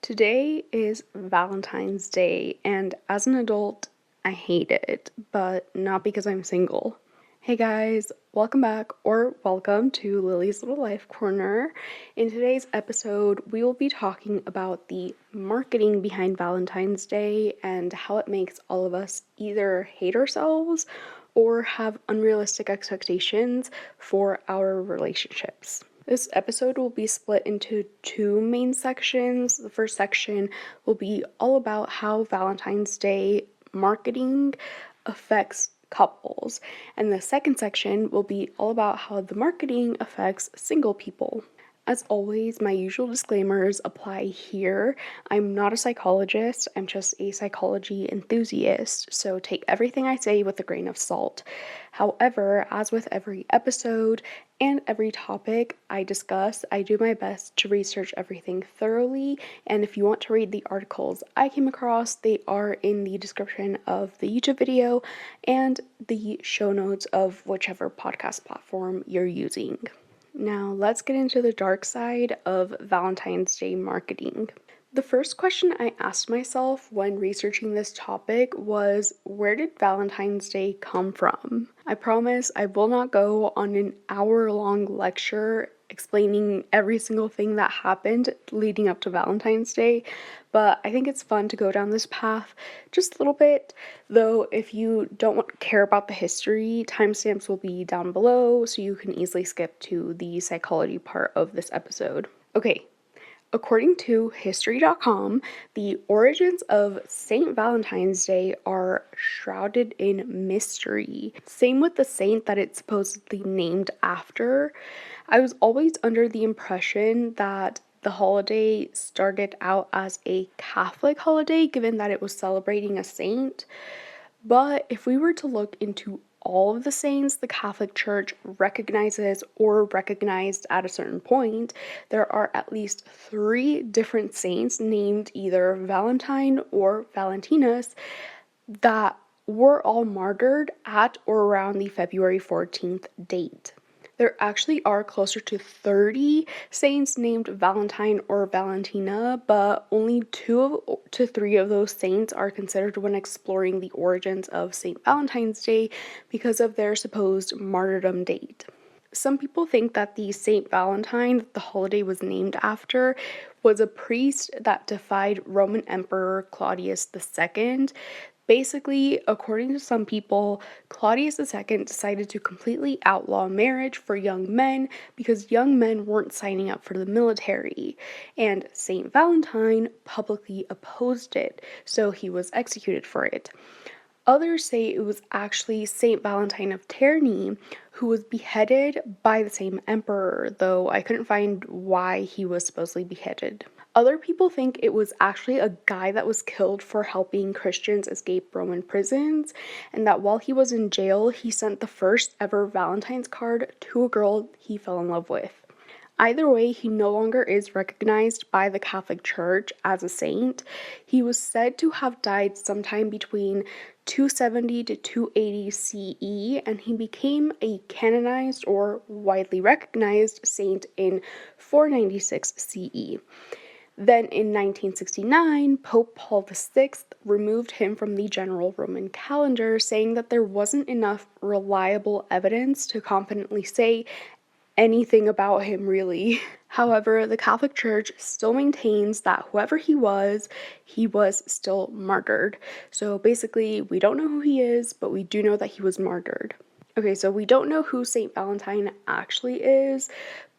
Today is Valentine's Day, and as an adult, I hate it, but not because I'm single. Hey guys, welcome back or welcome to Lily's Little Life Corner. In today's episode, we will be talking about the marketing behind Valentine's Day and how it makes all of us either hate ourselves or have unrealistic expectations for our relationships. This episode will be split into two main sections. The first section will be all about how Valentine's Day marketing affects couples, and the second section will be all about how the marketing affects single people. As always, my usual disclaimers apply here. I'm not a psychologist, I'm just a psychology enthusiast, so take everything I say with a grain of salt. However, as with every episode and every topic I discuss, I do my best to research everything thoroughly, and if you want to read the articles I came across, they are in the description of the YouTube video and the show notes of whichever podcast platform you're using. Now, let's get into the dark side of Valentine's Day marketing. The first question I asked myself when researching this topic was, where did Valentine's Day come from? I promise I will not go on an hour-long lecture explaining every single thing that happened leading up to Valentine's Day, but I think it's fun to go down this path just a little bit, though if you don't care about the history, timestamps will be down below so you can easily skip to the psychology part of this episode. Okay. According to History.com, the origins of St. Valentine's Day are shrouded in mystery. Same with the saint that it's supposedly named after. I was always under the impression that the holiday started out as a Catholic holiday, given that it was celebrating a saint. But if we were to look into all of the saints the Catholic Church recognizes or recognized at a certain point, there are at least 3 different saints named either Valentine or Valentinus that were all martyred at or around the February 14th date. There actually are closer to 30 saints named Valentine or Valentina, but only 2 to 3 of those saints are considered when exploring the origins of St. Valentine's Day because of their supposed martyrdom date. Some people think that the St. Valentine that the holiday was named after was a priest that defied Roman Emperor Claudius II. Basically, according to some people, Claudius II decided to completely outlaw marriage for young men because young men weren't signing up for the military, and St. Valentine publicly opposed it, so he was executed for it. Others say it was actually St. Valentine of Terni who was beheaded by the same emperor, though I couldn't find why he was supposedly beheaded. Other people think it was actually a guy that was killed for helping Christians escape Roman prisons, and that while he was in jail, he sent the first ever Valentine's card to a girl he fell in love with. Either way, he no longer is recognized by the Catholic Church as a saint. He was said to have died sometime between 270 to 280 CE, and he became a canonized or widely recognized saint in 496 CE. Then in 1969, Pope Paul VI removed him from the general Roman calendar, saying that there wasn't enough reliable evidence to confidently say anything about him, really. However, the Catholic Church still maintains that whoever he was still martyred. So basically, we don't know who he is, but we do know that he was martyred. Okay, so we don't know who St. Valentine actually is,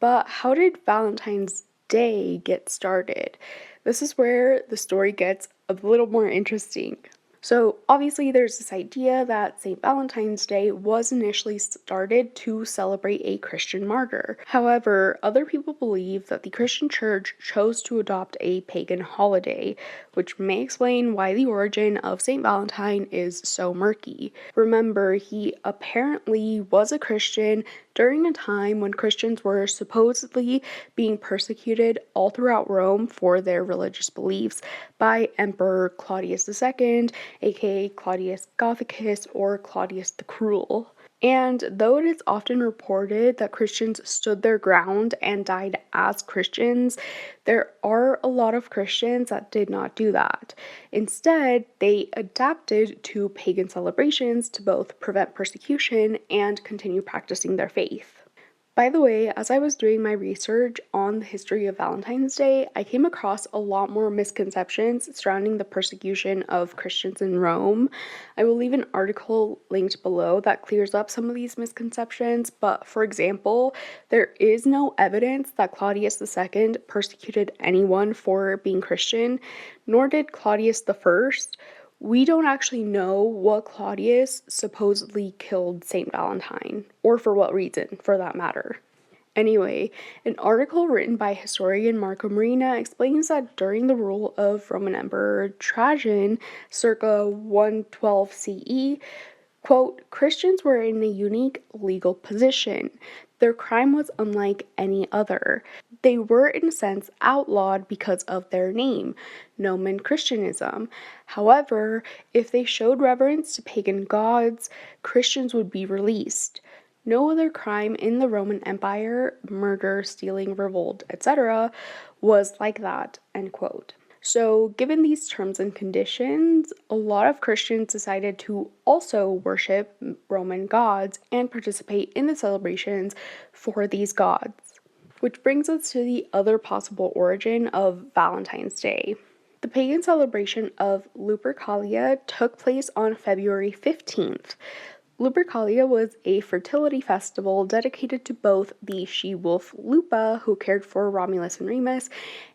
but how did Valentine's Day get started? This is where the story gets a little more interesting. So obviously there's this idea that St. Valentine's Day was initially started to celebrate a Christian martyr. However, other people believe that the Christian church chose to adopt a pagan holiday, which may explain why the origin of St. Valentine is so murky. Remember, he apparently was a Christian during a time when Christians were supposedly being persecuted all throughout Rome for their religious beliefs by Emperor Claudius II, aka Claudius Gothicus or Claudius the Cruel. And though it is often reported that Christians stood their ground and died as Christians, there are a lot of Christians that did not do that. Instead, they adapted to pagan celebrations to both prevent persecution and continue practicing their faith. By the way, as I was doing my research on the history of Valentine's Day, I came across a lot more misconceptions surrounding the persecution of Christians in Rome. I will leave an article linked below that clears up some of these misconceptions, but for example, there is no evidence that Claudius II persecuted anyone for being Christian, nor did Claudius I. We don't actually know what Claudius supposedly killed St. Valentine, or for what reason, for that matter. Anyway, an article written by historian Marco Marina explains that during the rule of Roman Emperor Trajan, circa 112 CE, quote, Christians were in a unique legal position. Their crime was unlike any other. They were, in a sense, outlawed because of their name, Nomen Christianism. However, if they showed reverence to pagan gods, Christians would be released. No other crime in the Roman Empire, murder, stealing, revolt, etc., was like that, end quote. So, given these terms and conditions, a lot of Christians decided to also worship Roman gods and participate in the celebrations for these gods. Which brings us to the other possible origin of Valentine's Day. The pagan celebration of Lupercalia took place on February 15th. Lupercalia was a fertility festival dedicated to both the she-wolf Lupa, who cared for Romulus and Remus,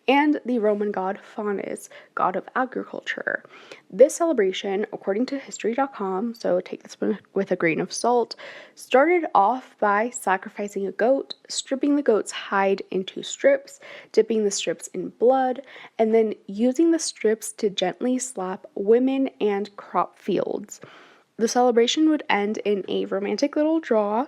and the Roman god Faunus, god of agriculture. This celebration, according to History.com, so take this with a grain of salt, started off by sacrificing a goat, stripping the goat's hide into strips, dipping the strips in blood, and then using the strips to gently slap women and crop fields. The celebration would end in a romantic little draw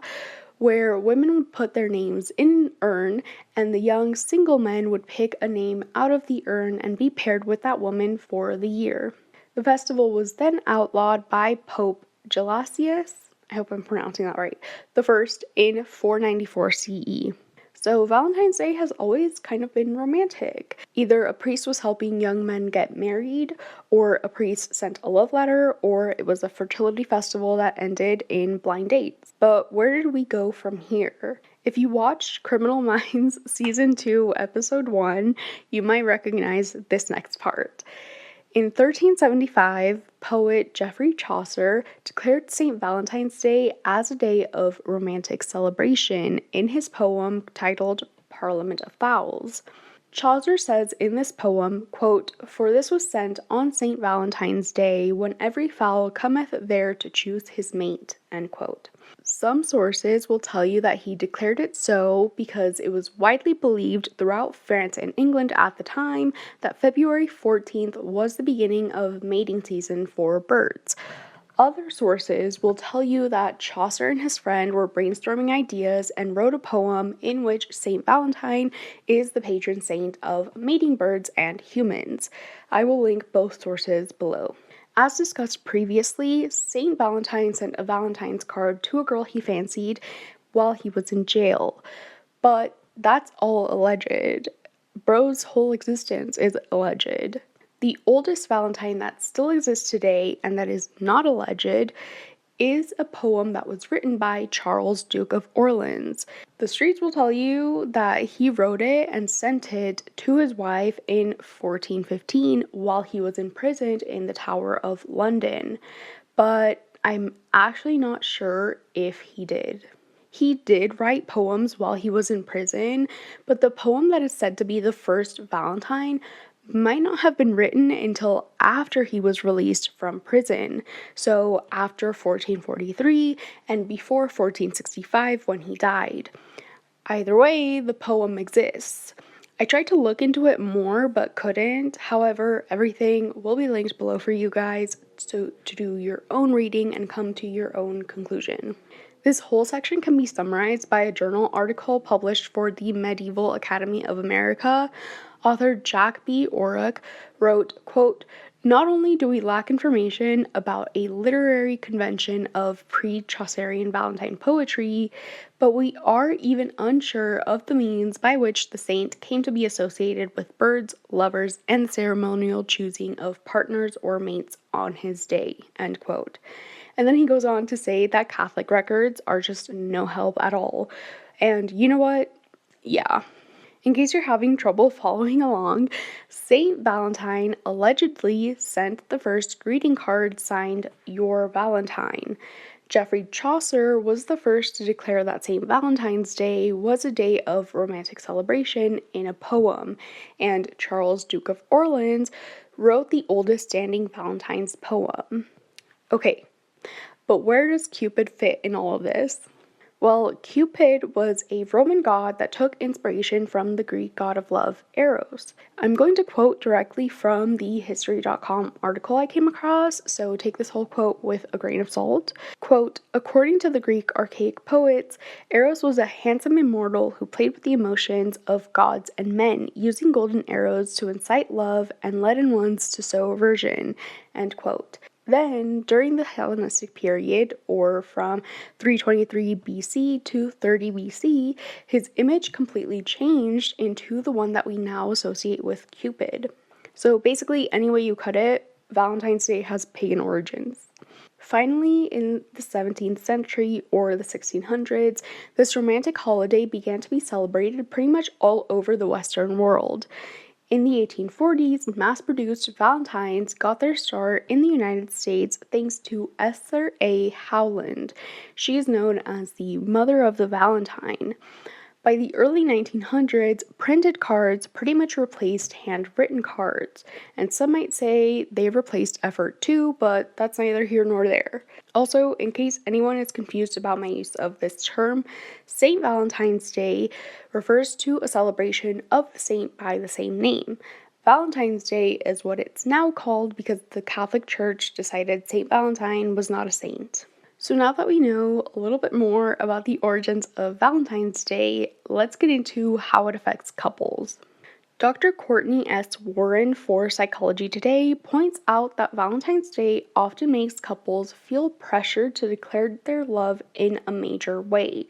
where women would put their names in an urn and the young single men would pick a name out of the urn and be paired with that woman for the year. The festival was then outlawed by Pope Gelasius, I hope I'm pronouncing that right, the first in 494 CE. So Valentine's Day has always kind of been romantic. Either a priest was helping young men get married, or a priest sent a love letter, or it was a fertility festival that ended in blind dates. But where did we go from here? If you watched Criminal Minds Season 2, Episode 1, you might recognize this next part. In 1375, poet Geoffrey Chaucer declared St. Valentine's Day as a day of romantic celebration in his poem titled Parliament of Fowls. Chaucer says in this poem, quote, For this was sent on St. Valentine's Day, when every fowl cometh there to choose his mate, end quote. Some sources will tell you that he declared it so because it was widely believed throughout France and England at the time that February 14th was the beginning of mating season for birds. Other sources will tell you that Chaucer and his friend were brainstorming ideas and wrote a poem in which St. Valentine is the patron saint of mating birds and humans. I will link both sources below. As discussed previously, St. Valentine sent a Valentine's card to a girl he fancied while he was in jail. But that's all alleged. Bro's whole existence is alleged. The oldest Valentine that still exists today, and that is not alleged, is a poem that was written by Charles, Duke of Orleans. The streets will tell you that he wrote it and sent it to his wife in 1415 while he was imprisoned in the Tower of London. But I'm actually not sure if he did. He did write poems while he was in prison, but the poem that is said to be the first Valentine might not have been written until after he was released from prison, so after 1443 and before 1465 when he died. Either way, the poem exists. I tried to look into it more but couldn't. However, everything will be linked below for you guys to do your own reading and come to your own conclusion. This whole section can be summarized by a journal article published for the Medieval Academy of America. Author Jack B. Orrock wrote, quote, Not only do we lack information about a literary convention of pre-Chaucerian Valentine poetry, but we are even unsure of the means by which the saint came to be associated with birds, lovers, and the ceremonial choosing of partners or mates on his day, end quote. And then he goes on to say that Catholic records are just no help at all. And you know what? Yeah. In case you're having trouble following along, St. Valentine allegedly sent the first greeting card signed Your Valentine. Geoffrey Chaucer was the first to declare that St. Valentine's Day was a day of romantic celebration in a poem, and Charles, Duke of Orleans, wrote the oldest standing Valentine's poem. Okay, but where does Cupid fit in all of this? Well, Cupid was a Roman god that took inspiration from the Greek god of love, Eros. I'm going to quote directly from the History.com article I came across, so take this whole quote with a grain of salt. Quote, according to the Greek archaic poets, Eros was a handsome immortal who played with the emotions of gods and men, using golden arrows to incite love and leaden ones to sow aversion, end quote. Then, during the Hellenistic period, or from 323 BC to 30 BC, his image completely changed into the one that we now associate with Cupid. So basically, any way you cut it, Valentine's Day has pagan origins. Finally, in the 17th century or the 1600s, this romantic holiday began to be celebrated pretty much all over the Western world. In the 1840s, mass-produced Valentines got their start in the United States thanks to Esther A. Howland. She is known as the Mother of the Valentine. By the early 1900s, printed cards pretty much replaced handwritten cards, and some might say they replaced effort too, but that's neither here nor there. Also, in case anyone is confused about my use of this term, St. Valentine's Day refers to a celebration of the saint by the same name. Valentine's Day is what it's now called because the Catholic Church decided St. Valentine was not a saint. So now that we know a little bit more about the origins of Valentine's Day, let's get into how it affects couples. Dr. Courtney S. Warren for Psychology Today points out that Valentine's Day often makes couples feel pressured to declare their love in a major way,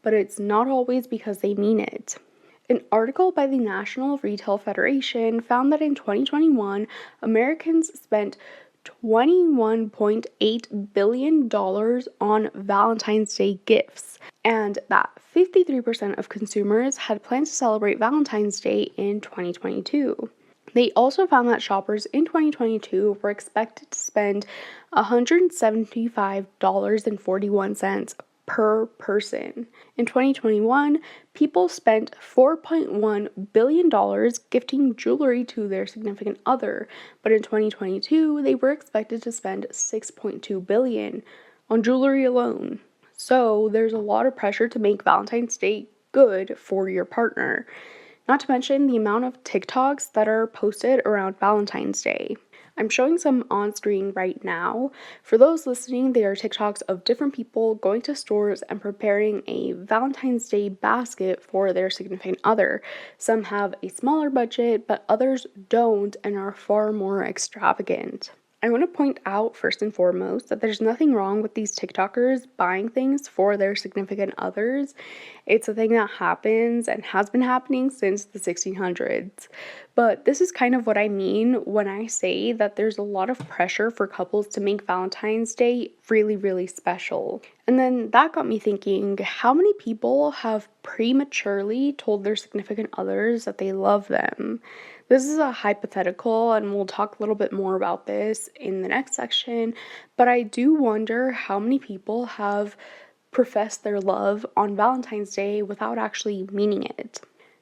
but it's not always because they mean it. An article by the National Retail Federation found that in 2021, Americans spent $21.8 billion on Valentine's Day gifts, and that 53% of consumers had plans to celebrate Valentine's Day in 2022. They also found that shoppers in 2022 were expected to spend $175.41 per person. In 2021, people spent $4.1 billion gifting jewelry to their significant other, but in 2022, they were expected to spend $6.2 billion on jewelry alone. So there's a lot of pressure to make Valentine's Day good for your partner. Not to mention the amount of TikToks that are posted around Valentine's Day. I'm showing some on screen right now. For those listening, they are TikToks of different people going to stores and preparing a Valentine's Day basket for their significant other. Some have a smaller budget, but others don't and are far more extravagant. I want to point out first and foremost that there's nothing wrong with these TikTokers buying things for their significant others. It's a thing that happens and has been happening since the 1600s. But this is kind of what I mean when I say that there's a lot of pressure for couples to make Valentine's Day really, really special. And then that got me thinking, how many people have prematurely told their significant others that they love them? This is a hypothetical, and we'll talk a little bit more about this in the next section, but I do wonder how many people have professed their love on Valentine's Day without actually meaning it.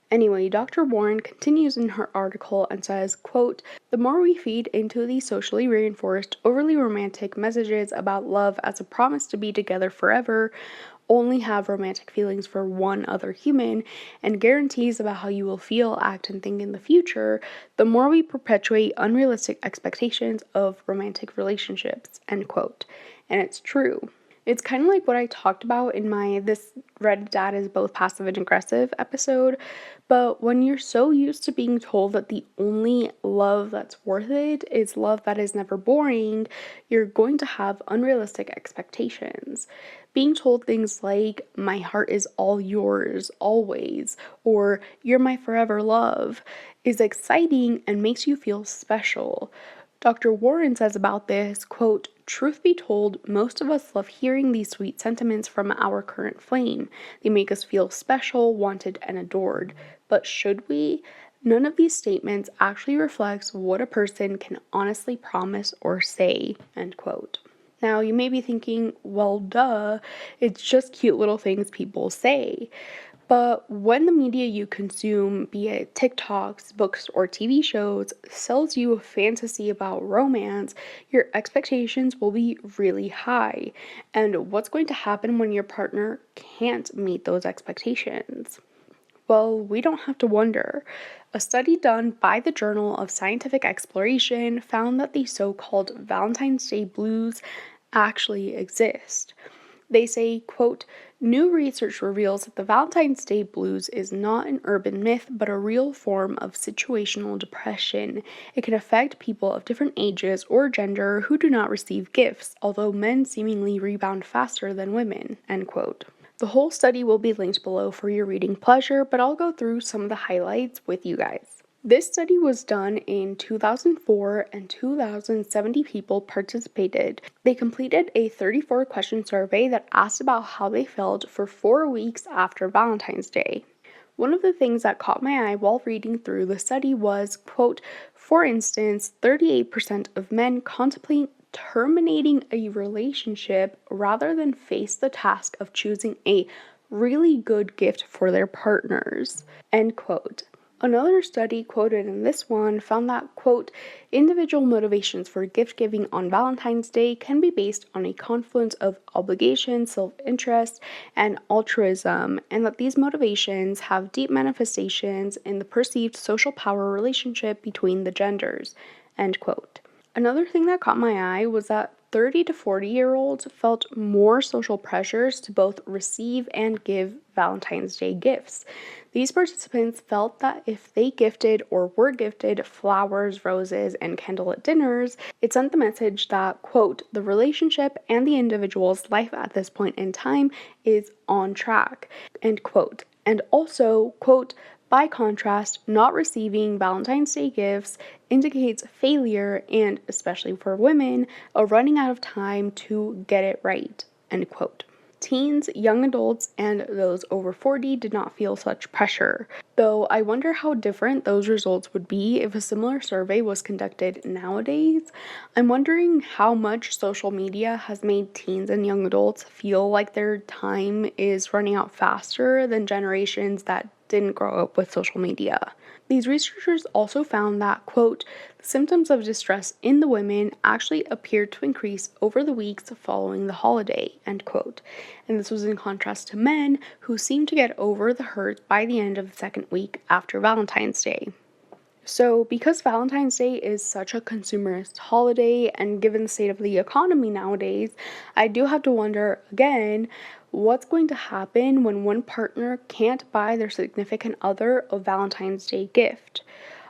Anyway, Dr. Warren continues in her article and says, quote, the more we feed into the socially reinforced, overly romantic messages about love as a promise to be together forever, only have romantic feelings for one other human, and guarantees about how you will feel, act, and think in the future, the more we perpetuate unrealistic expectations of romantic relationships, end quote. And it's true. It's kind of like what I talked about in my "This Red Dad is both passive and aggressive" episode, but when you're so used to being told that the only love that's worth it is love that is never boring, you're going to have unrealistic expectations. Being told things like, "My heart is all yours, always," or "You're my forever love," is exciting and makes you feel special. Dr. Warren says about this, quote, "Truth be told, most of us love hearing these sweet sentiments from our current flame. They make us feel special, wanted, and adored. But should we? None of these statements actually reflects what a person can honestly promise or say," end quote. Now, you may be thinking, well, duh, it's just cute little things people say. But when the media you consume, be it TikToks, books, or TV shows, sells you a fantasy about romance, your expectations will be really high. And what's going to happen when your partner can't meet those expectations? Well, we don't have to wonder. A study done by the Journal of Scientific Exploration found that the so called Valentine's Day blues actually exist. They say, quote, "New research reveals that the Valentine's Day blues is not an urban myth, but a real form of situational depression. It can affect people of different ages or gender who do not receive gifts, although men seemingly rebound faster than women," end quote. The whole study will be linked below for your reading pleasure, but I'll go through some of the highlights with you guys. This study was done in 2004 and 2,070 people participated. They completed a 34 question survey that asked about how they felt for 4 weeks after Valentine's Day. One of the things that caught my eye while reading through the study was, quote, "For instance, 38% of men contemplate terminating a relationship rather than face the task of choosing a really good gift for their partners," end quote. Another study quoted in this one found that, quote, "Individual motivations for gift giving on Valentine's Day can be based on a confluence of obligation, self interest, and altruism, and that these motivations have deep manifestations in the perceived social power relationship between the genders," end quote. Another thing that caught my eye was that 30 to 40-year-olds felt more social pressures to both receive and give Valentine's Day gifts. These participants felt that if they gifted or were gifted flowers, roses, and candlelit dinners, it sent the message that, quote, "the relationship and the individual's life at this point in time is on track," end quote. And also, quote, "By contrast, not receiving Valentine's Day gifts indicates failure and, especially for women, a running out of time to get it right," end quote. Teens, young adults, and those over 40 did not feel such pressure, though I wonder how different those results would be if a similar survey was conducted nowadays. I'm wondering how much social media has made teens and young adults feel like their time is running out faster than generations that didn't grow up with social media. These researchers also found that, quote, "the symptoms of distress in the women actually appeared to increase over the weeks following the holiday," end quote. And this was in contrast to men who seemed to get over the hurt by the end of the second week after Valentine's Day. So, because Valentine's Day is such a consumerist holiday, and given the state of the economy nowadays, I do have to wonder again what's going to happen when one partner can't buy their significant other a Valentine's Day gift.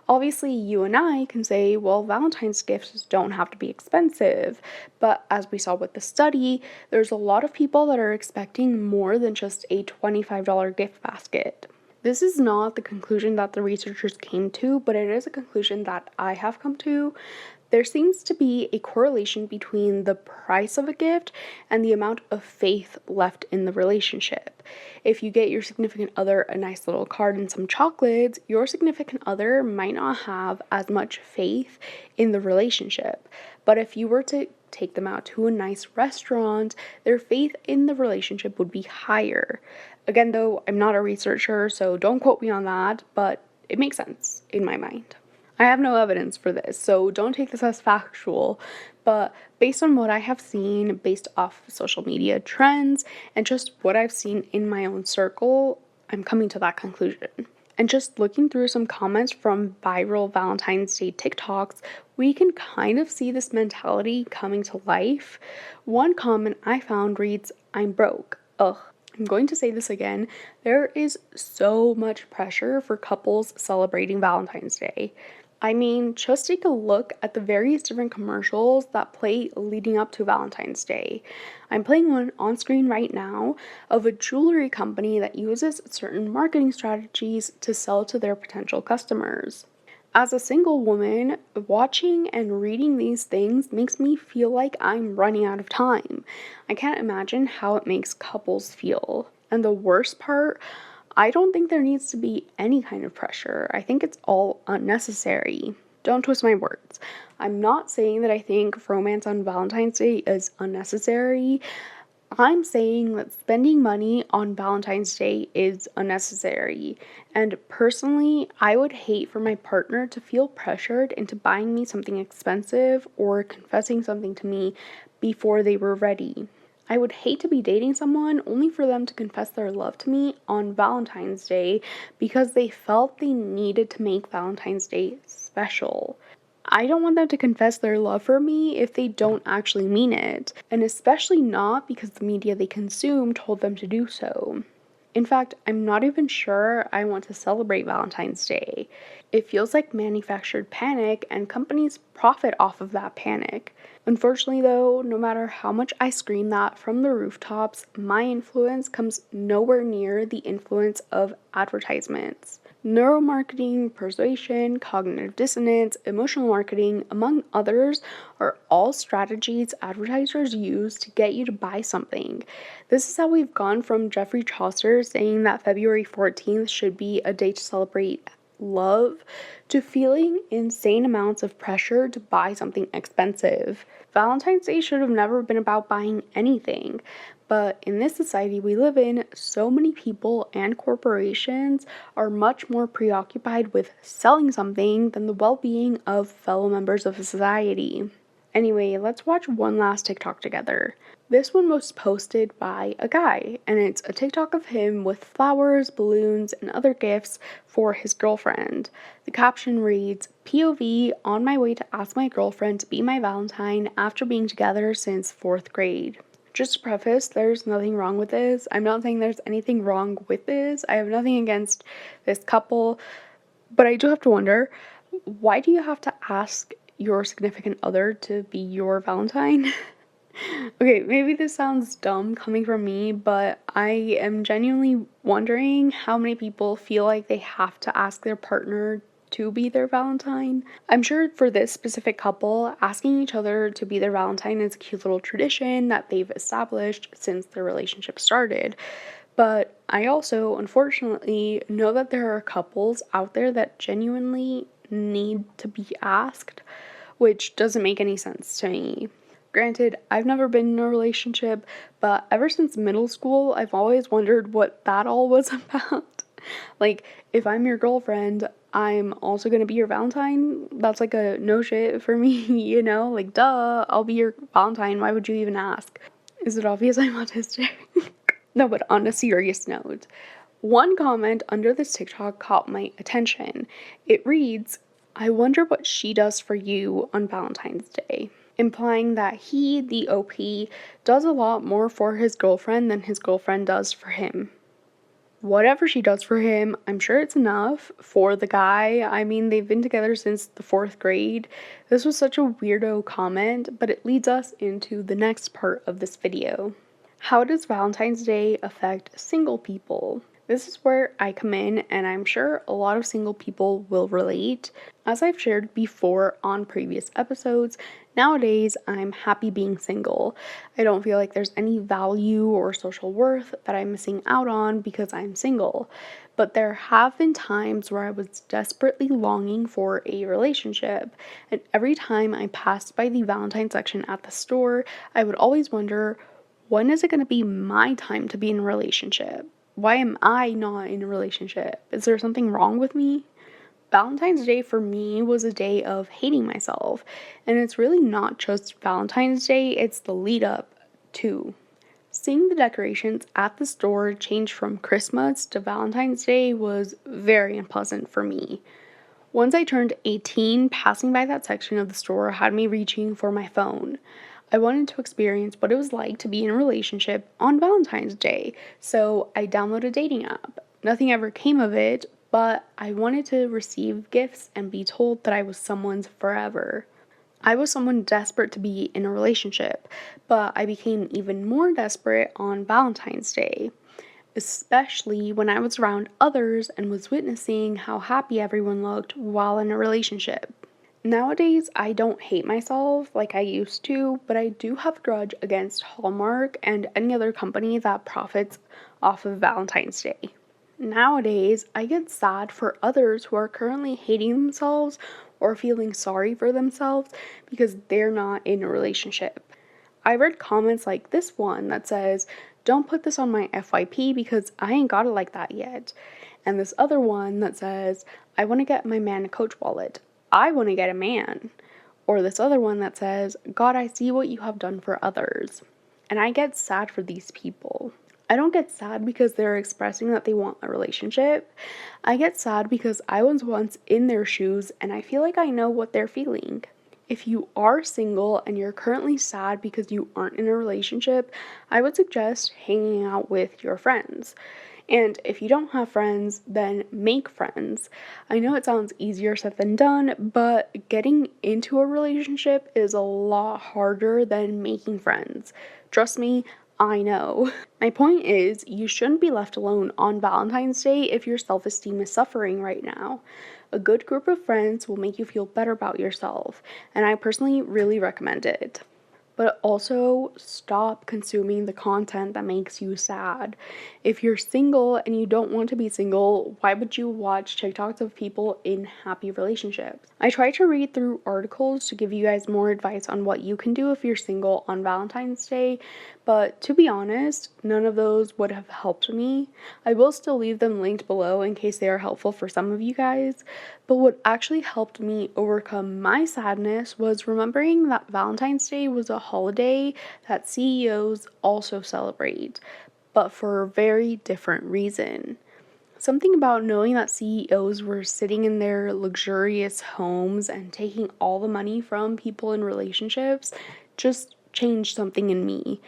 Obviously, you and I can say, well, Valentine's gifts don't have to be expensive, but as we saw with the study, there's a lot of people that are expecting more than just a $25 gift basket. This is not the conclusion that the researchers came to, but it is a conclusion that I have come to. There seems to be a correlation between the price of a gift and the amount of faith left in the relationship. If you get your significant other a nice little card and some chocolates, your significant other might not have as much faith in the relationship. But if you were to take them out to a nice restaurant, their faith in the relationship would be higher. Again, though, I'm not a researcher, so don't quote me on that, but it makes sense in my mind. I have no evidence for this, so don't take this as factual, but based on what I have seen, based off social media trends, and just what I've seen in my own circle, I'm coming to that conclusion. And just looking through some comments from viral Valentine's Day TikToks, we can kind of see this mentality coming to life. One comment I found reads, "I'm broke. Ugh." I'm going to say this again. There is so much pressure for couples celebrating Valentine's Day. I mean, just take a look at the various different commercials that play leading up to Valentine's Day. I'm playing one on screen right now of a jewelry company that uses certain marketing strategies to sell to their potential customers. As a single woman, watching and reading these things makes me feel like I'm running out of time. I can't imagine how it makes couples feel. And the worst part, I don't think there needs to be any kind of pressure. I think it's all unnecessary. Don't twist my words. I'm not saying that I think romance on Valentine's Day is unnecessary. I'm saying that spending money on Valentine's Day is unnecessary. And personally, I would hate for my partner to feel pressured into buying me something expensive or confessing something to me before they were ready. I would hate to be dating someone only for them to confess their love to me on Valentine's Day because they felt they needed to make Valentine's Day special. I don't want them to confess their love for me if they don't actually mean it, and especially not because the media they consume told them to do so. In fact, I'm not even sure I want to celebrate Valentine's Day. It feels like manufactured panic, and companies profit off of that panic. Unfortunately, though, no matter how much I scream that from the rooftops, my influence comes nowhere near the influence of advertisements. Neuromarketing, persuasion, cognitive dissonance, emotional marketing, among others, are all strategies advertisers use to get you to buy something. This is how we've gone from Geoffrey Chaucer saying that February 14th should be a day to celebrate love to feeling insane amounts of pressure to buy something expensive. Valentine's Day should have never been about buying anything, but in this society we live in, so many people and corporations are much more preoccupied with selling something than the well-being of fellow members of society. Anyway, let's watch one last TikTok together. This one was posted by a guy, and it's a TikTok of him with flowers, balloons, and other gifts for his girlfriend. The caption reads, "POV, on my way to ask my girlfriend to be my Valentine after being together since 4th grade." Just to preface, there's nothing wrong with this. I'm not saying there's anything wrong with this. I have nothing against this couple, but I do have to wonder, why do you have to ask your significant other to be your Valentine? Okay, maybe this sounds dumb coming from me, but I am genuinely wondering how many people feel like they have to ask their partner to be their Valentine. I'm sure for this specific couple, asking each other to be their Valentine is a cute little tradition that they've established since their relationship started. But I also, unfortunately, know that there are couples out there that genuinely need to be asked, which doesn't make any sense to me. Granted, I've never been in a relationship, but ever since middle school, I've always wondered what that all was about. Like, if I'm your girlfriend, I'm also gonna be your Valentine? That's like a no shit for me, you know? Like, duh, I'll be your Valentine. Why would you even ask? Is it obvious I'm autistic? No, but on a serious note, one comment under this TikTok caught my attention. It reads, "I wonder what she does for you on Valentine's Day," implying that he, the OP, does a lot more for his girlfriend than his girlfriend does for him. Whatever she does for him, I'm sure it's enough for the guy. I mean, they've been together since the 4th grade. This was such a weirdo comment, but it leads us into the next part of this video. How does Valentine's Day affect single people? This is where I come in, and I'm sure a lot of single people will relate. As I've shared before on previous episodes, nowadays I'm happy being single. I don't feel like there's any value or social worth that I'm missing out on because I'm single. But there have been times where I was desperately longing for a relationship, and every time I passed by the Valentine section at the store, I would always wonder, when is it going to be my time to be in a relationship? Why am I not in a relationship? Is there something wrong with me? Valentine's Day for me was a day of hating myself. And it's really not just Valentine's Day, it's the lead up to. Seeing the decorations at the store change from Christmas to Valentine's Day was very unpleasant for me. Once I turned 18, passing by that section of the store had me reaching for my phone. I wanted to experience what it was like to be in a relationship on Valentine's Day, so I downloaded a dating app. Nothing ever came of it, but I wanted to receive gifts and be told that I was someone's forever. I was someone desperate to be in a relationship, but I became even more desperate on Valentine's Day, especially when I was around others and was witnessing how happy everyone looked while in a relationship. Nowadays, I don't hate myself like I used to, but I do have a grudge against Hallmark and any other company that profits off of Valentine's Day. Nowadays, I get sad for others who are currently hating themselves or feeling sorry for themselves because they're not in a relationship. I read comments like this one that says, "Don't put this on my FYP because I ain't got it like that yet." And this other one that says, "I want to get my man a Coach wallet. I want to get a man." Or this other one that says, "God, I see what you have done for others." And I get sad for these people. I don't get sad because they're expressing that they want a relationship. I get sad because I was once in their shoes and I feel like I know what they're feeling. If you are single and you're currently sad because you aren't in a relationship, I would suggest hanging out with your friends. And if you don't have friends, then make friends. I know it sounds easier said than done, but getting into a relationship is a lot harder than making friends. Trust me, I know. My point is, you shouldn't be left alone on Valentine's Day if your self esteem is suffering right now. A good group of friends will make you feel better about yourself, and I personally really recommend it. But also stop consuming the content that makes you sad. If you're single and you don't want to be single, why would you watch TikToks of people in happy relationships? I try to read through articles to give you guys more advice on what you can do if you're single on Valentine's Day, but to be honest, none of those would have helped me. I will still leave them linked below in case they are helpful for some of you guys, but what actually helped me overcome my sadness was remembering that Valentine's Day was a holiday that CEOs also celebrate, but for a very different reason. Something about knowing that CEOs were sitting in their luxurious homes and taking all the money from people in relationships just changed something in me.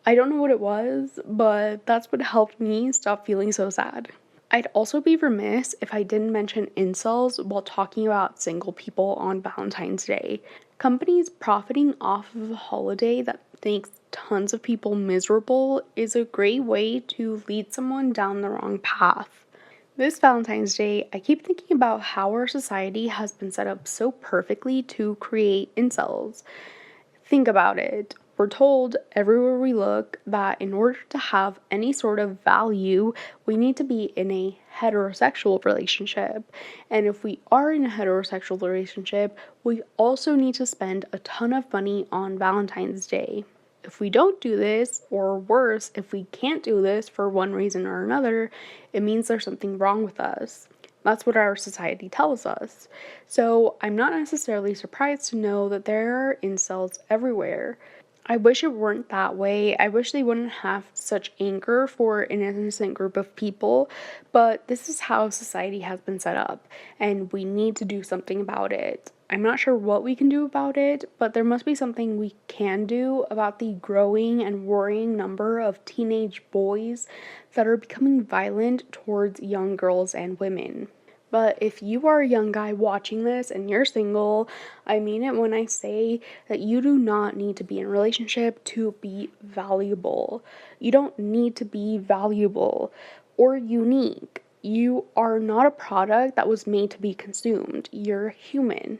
I don't know what it was, but that's what helped me stop feeling so sad. I'd also be remiss if I didn't mention incels while talking about single people on Valentine's Day. Companies profiting off of a holiday that makes tons of people miserable is a great way to lead someone down the wrong path. This Valentine's Day, I keep thinking about how our society has been set up so perfectly to create incels. Think about it. We're told everywhere we look that in order to have any sort of value, we need to be in a heterosexual relationship. And if we are in a heterosexual relationship, we also need to spend a ton of money on Valentine's Day. If we don't do this, or worse, if we can't do this for one reason or another, it means there's something wrong with us. That's what our society tells us. So I'm not necessarily surprised to know that there are incels everywhere. I wish it weren't that way. I wish they wouldn't have such anger for an innocent group of people, but this is how society has been set up, and we need to do something about it. I'm not sure what we can do about it, but there must be something we can do about the growing and worrying number of teenage boys that are becoming violent towards young girls and women. But if you are a young guy watching this and you're single, I mean it when I say that you do not need to be in a relationship to be valuable. You don't need to be valuable or unique. You are not a product that was made to be consumed. You're human.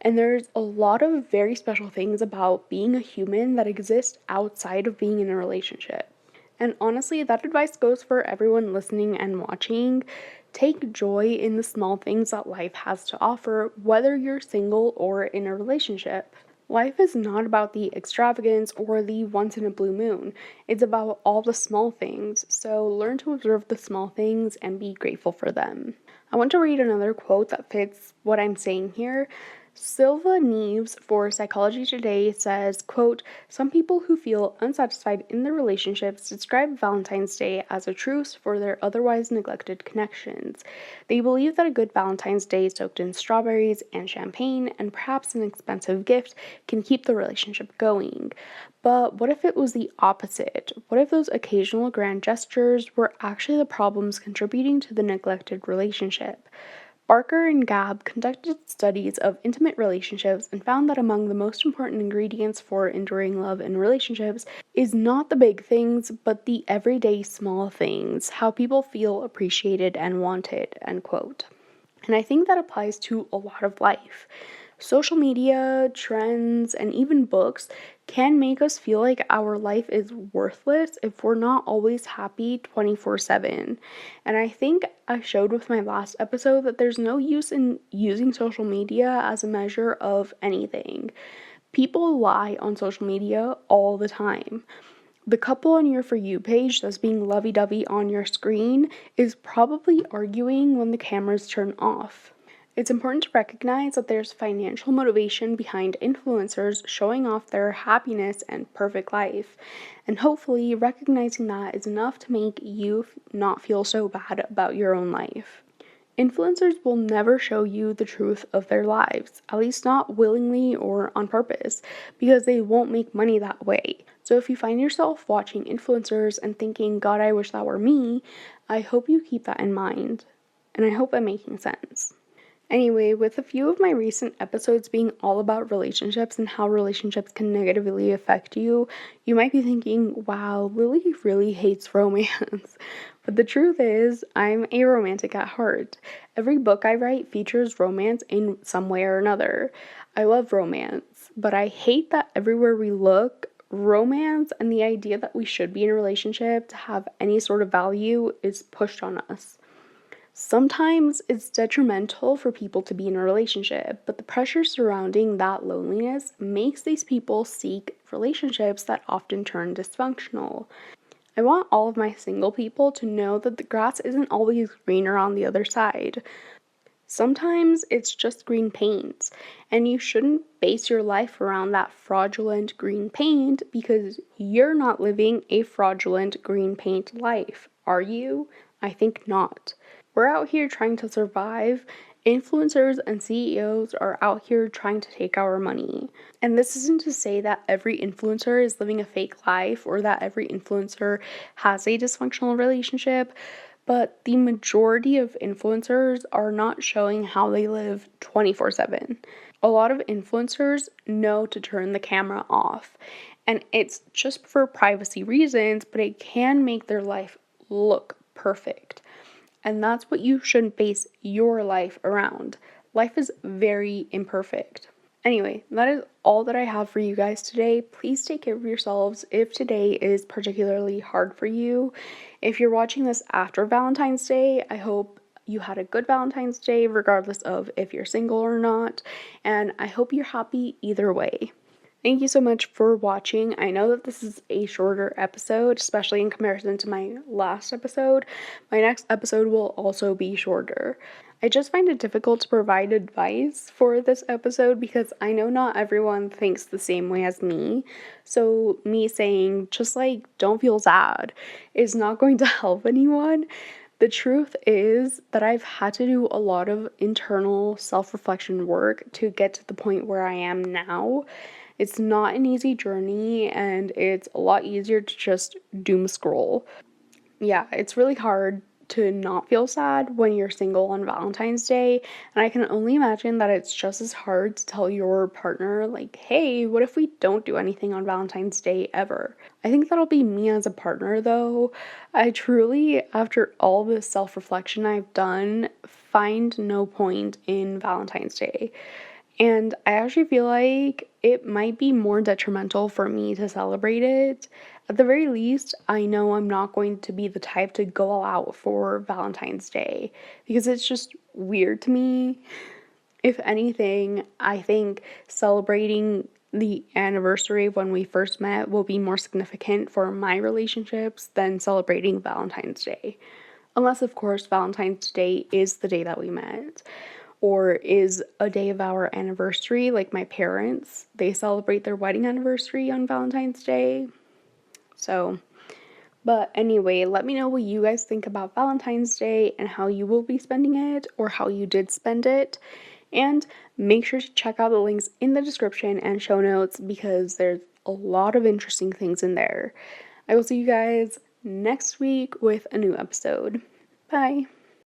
And there's a lot of very special things about being a human that exist outside of being in a relationship. And honestly, that advice goes for everyone listening and watching. Take joy in the small things that life has to offer, whether you're single or in a relationship. Life is not about the extravagance or the once in a blue moon. It's about all the small things, so learn to observe the small things and be grateful for them. I want to read another quote that fits what I'm saying here. Silva Neves for Psychology Today says, quote, "Some people who feel unsatisfied in their relationships describe Valentine's Day as a truce for their otherwise neglected connections. They believe that a good Valentine's Day soaked in strawberries and champagne and perhaps an expensive gift can keep the relationship going. But what if it was the opposite? What if those occasional grand gestures were actually the problems contributing to the neglected relationship?" Barker and Gabb conducted studies of intimate relationships and found that among the most important ingredients for enduring love in relationships is not the big things, but the everyday small things, how people feel appreciated and wanted, end quote. And I think that applies to a lot of life. Social media, trends, and even books can make us feel like our life is worthless if we're not always happy 24/7. And I think I showed with my last episode that there's no use in using social media as a measure of anything. People lie on social media all the time. The couple on your For You page that's being lovey dovey on your screen is probably arguing when the cameras turn off. It's important to recognize that there's financial motivation behind influencers showing off their happiness and perfect life, and hopefully recognizing that is enough to make you not feel so bad about your own life. Influencers will never show you the truth of their lives, at least not willingly or on purpose, because they won't make money that way. So if you find yourself watching influencers and thinking, God, I wish that were me, I hope you keep that in mind. And I hope I'm making sense. Anyway, with a few of my recent episodes being all about relationships and how relationships can negatively affect you, you might be thinking, wow, Lily really hates romance. But the truth is, I'm a romantic at heart. Every book I write features romance in some way or another. I love romance, but I hate that everywhere we look, romance and the idea that we should be in a relationship to have any sort of value is pushed on us. Sometimes it's detrimental for people to be in a relationship, but the pressure surrounding that loneliness makes these people seek relationships that often turn dysfunctional. I want all of my single people to know that the grass isn't always greener on the other side. Sometimes it's just green paint, and you shouldn't base your life around that fraudulent green paint because you're not living a fraudulent green paint life, are you? I think not. We're out here trying to survive. Influencers and CEOs are out here trying to take our money. And this isn't to say that every influencer is living a fake life or that every influencer has a dysfunctional relationship, but the majority of influencers are not showing how they live 24/7. A lot of influencers know to turn the camera off, and it's just for privacy reasons, but it can make their life look perfect. And that's what you should base your life around. Life is very imperfect. Anyway, that is all that I have for you guys today. Please take care of yourselves if today is particularly hard for you. If you're watching this after Valentine's Day, I hope you had a good Valentine's Day, regardless of if you're single or not. And I hope you're happy either way. Thank you so much for watching. I know that this is a shorter episode, especially in comparison to my last episode. My next episode will also be shorter. I just find it difficult to provide advice for this episode because I know not everyone thinks the same way as me. So me saying just like don't feel sad is not going to help anyone. The truth is that I've had to do a lot of internal self-reflection work to get to the point where I am now. It's not an easy journey, and it's a lot easier to just doom scroll. Yeah, it's really hard to not feel sad when you're single on Valentine's Day, and I can only imagine that it's just as hard to tell your partner, like, hey, what if we don't do anything on Valentine's Day ever? I think that'll be me as a partner, though. I truly, after all this self-reflection I've done, find no point in Valentine's Day. And I actually feel like it might be more detrimental for me to celebrate it. At the very least, I know I'm not going to be the type to go all out for Valentine's Day because it's just weird to me. If anything, I think celebrating the anniversary of when we first met will be more significant for my relationships than celebrating Valentine's Day. Unless, of course, Valentine's Day is the day that we met. or is a day of our anniversary. Like my parents, they celebrate their wedding anniversary on Valentine's Day. So, but anyway, let me know what you guys think about Valentine's Day and how you will be spending it or how you did spend it. And make sure to check out the links in the description and show notes because there's a lot of interesting things in there. I will see you guys next week with a new episode. Bye.